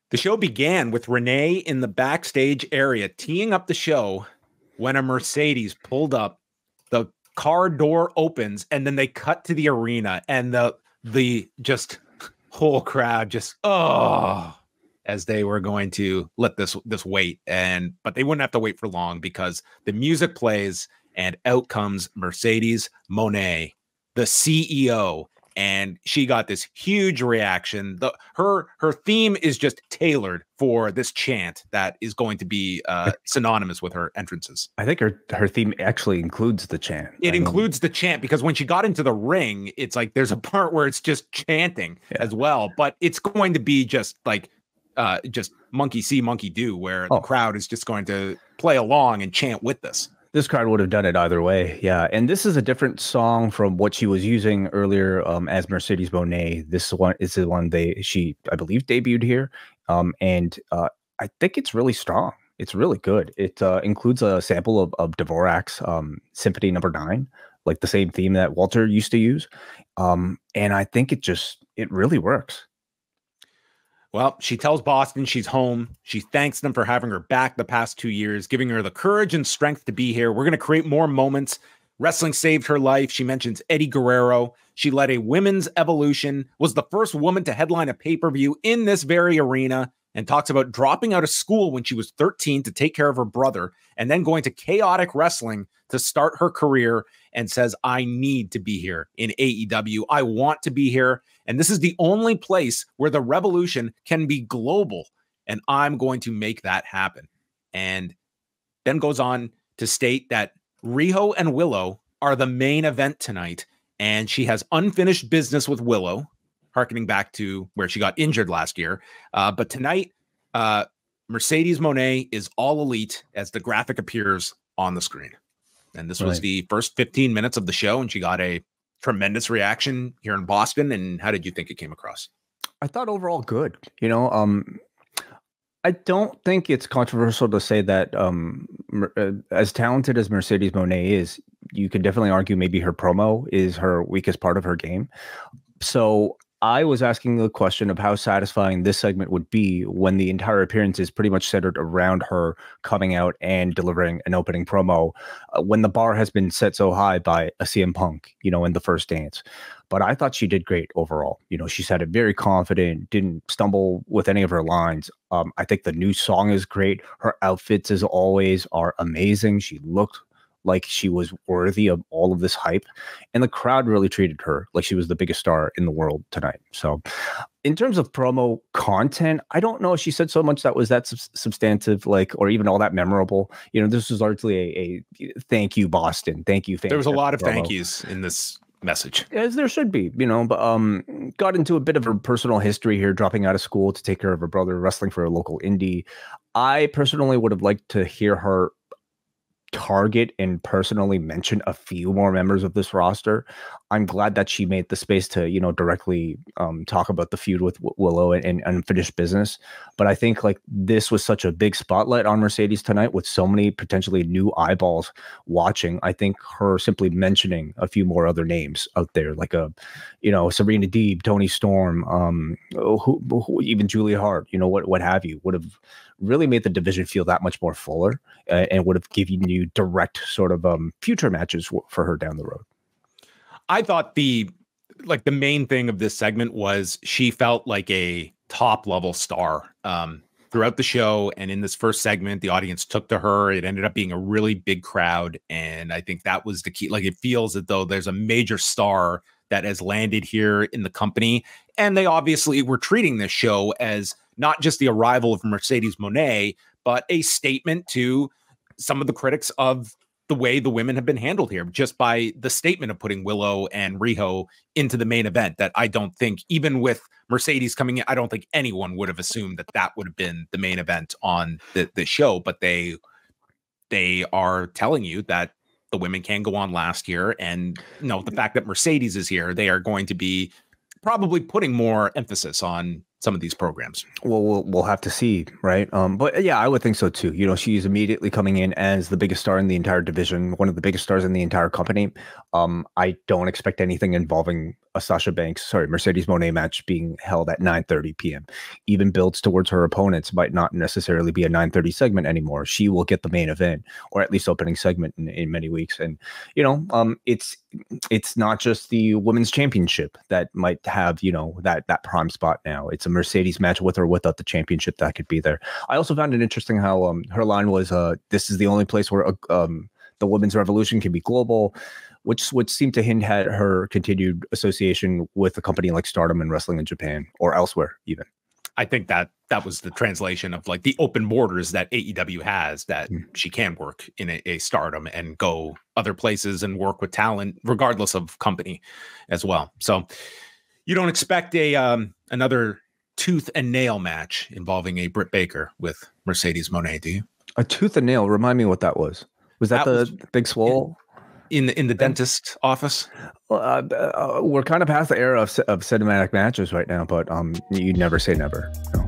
The show began with Renee in the backstage area teeing up the show when a Mercedes pulled up. The car door opens and then they cut to the arena and the just whole crowd just as they were going to let this wait, but they wouldn't have to wait for long because the music plays and out comes Mercedes Moné, the CEO. And she got this huge reaction. Her theme is just tailored for this chant that is going to be synonymous with her entrances. I think her theme actually includes the chant. It includes the chant because when she got into the ring, it's like there's a part where it's just chanting as well. But it's going to be just like just monkey see, monkey do, where the crowd is just going to play along and chant with this. This crowd would have done it either way. Yeah. And this is a different song from what she was using earlier as Mercedes Moné. This one is the one she, I believe, debuted here. And I think it's really strong. It's really good. It includes a sample of Dvorak's Symphony No. 9, like the same theme that Walter used to use. And I think it really works. Well, she tells Boston she's home. She thanks them for having her back the past 2 years, giving her the courage and strength to be here. We're going to create more moments. Wrestling saved her life. She mentions Eddie Guerrero. She led a women's evolution, was the first woman to headline a pay-per-view in this very arena, and talks about dropping out of school when she was 13 to take care of her brother, and then going to Chaotic Wrestling to start her career, and says, I need to be here in AEW. I want to be here. And this is the only place where the revolution can be global. And I'm going to make that happen. And then goes on to state that Riho and Willow are the main event tonight. And she has unfinished business with Willow, harkening back to where she got injured last year. But tonight, Mercedes Moné is all elite as the graphic appears on the screen. And this was the first 15 minutes of the show, and she got a tremendous reaction here in Boston. And how did you think it came across? I thought overall good. I don't think it's controversial to say that as talented as Mercedes Moné is, you could definitely argue maybe her promo is her weakest part of her game. So I was asking the question of how satisfying this segment would be when the entire appearance is pretty much centered around her coming out and delivering an opening promo when the bar has been set so high by a CM Punk, in the first dance. But I thought she did great overall. She sounded very confident, didn't stumble with any of her lines. I think the new song is great. Her outfits, as always, are amazing. She looked like she was worthy of all of this hype, and the crowd really treated her like she was the biggest star in the world tonight. So in terms of promo content, I don't know if she said so much that was that substantive, or even all that memorable. This was largely a thank you, Boston. Thank you. There was a lot of thank yous in this message, as there should be, but got into a bit of her personal history here, dropping out of school to take care of her brother, wrestling for a local indie. I personally would have liked to hear her target and personally mention a few more members of this roster. I'm glad that she made the space to, directly talk about the feud with Willow and unfinished business. But I think this was such a big spotlight on Mercedes tonight with so many potentially new eyeballs watching. I think her simply mentioning a few more other names out there, like Serena Deeb, Toni Storm, even Julia Hart, what have you, would have really made the division feel that much more fuller and would have given you direct sort of future matches for her down the road. I thought the main thing of this segment was she felt like a top level star throughout the show. And in this first segment, the audience took to her. It ended up being a really big crowd. And I think that was the key. It feels as though there's a major star that has landed here in the company. And they obviously were treating this show as not just the arrival of Mercedes Moné, but a statement to some of the critics of the way the women have been handled here, just by the statement of putting Willow and Riho into the main event. That I don't think, even with Mercedes coming in, I don't think anyone would have assumed that would have been the main event on the show. But they are telling you that the women can go on last year. And the fact that Mercedes is here, they are going to be probably putting more emphasis on some of these programs. Well, we'll have to see, right? But yeah, I would think so too. You know, she's immediately coming in as the biggest star in the entire division, one of the biggest stars in the entire company. I don't expect anything involving a Mercedes Moné match being held at 9:30 p.m. Even builds towards her opponents might not necessarily be a 9:30 segment anymore. She will get the main event, or at least opening segment in many weeks. And you know, it's not just the women's championship that might have, you know, that prime spot now. It's a Mercedes match with or without the championship that could be there. I also found it interesting how her line was, "This is the only place where the women's revolution can be global," which would seem to hint at her continued association with a company like Stardom and wrestling in Japan or elsewhere even. I think that was the translation of like the open borders that AEW has, that she can work in a Stardom and go other places and work with talent regardless of company as well. So you don't expect another tooth and nail match involving a Britt Baker with Mercedes Moné, do you? A tooth and nail? Remind me what that was. Was that the big swole? In the dentist office? Well, we're kind of past the era of cinematic matches right now, but you never say never. No.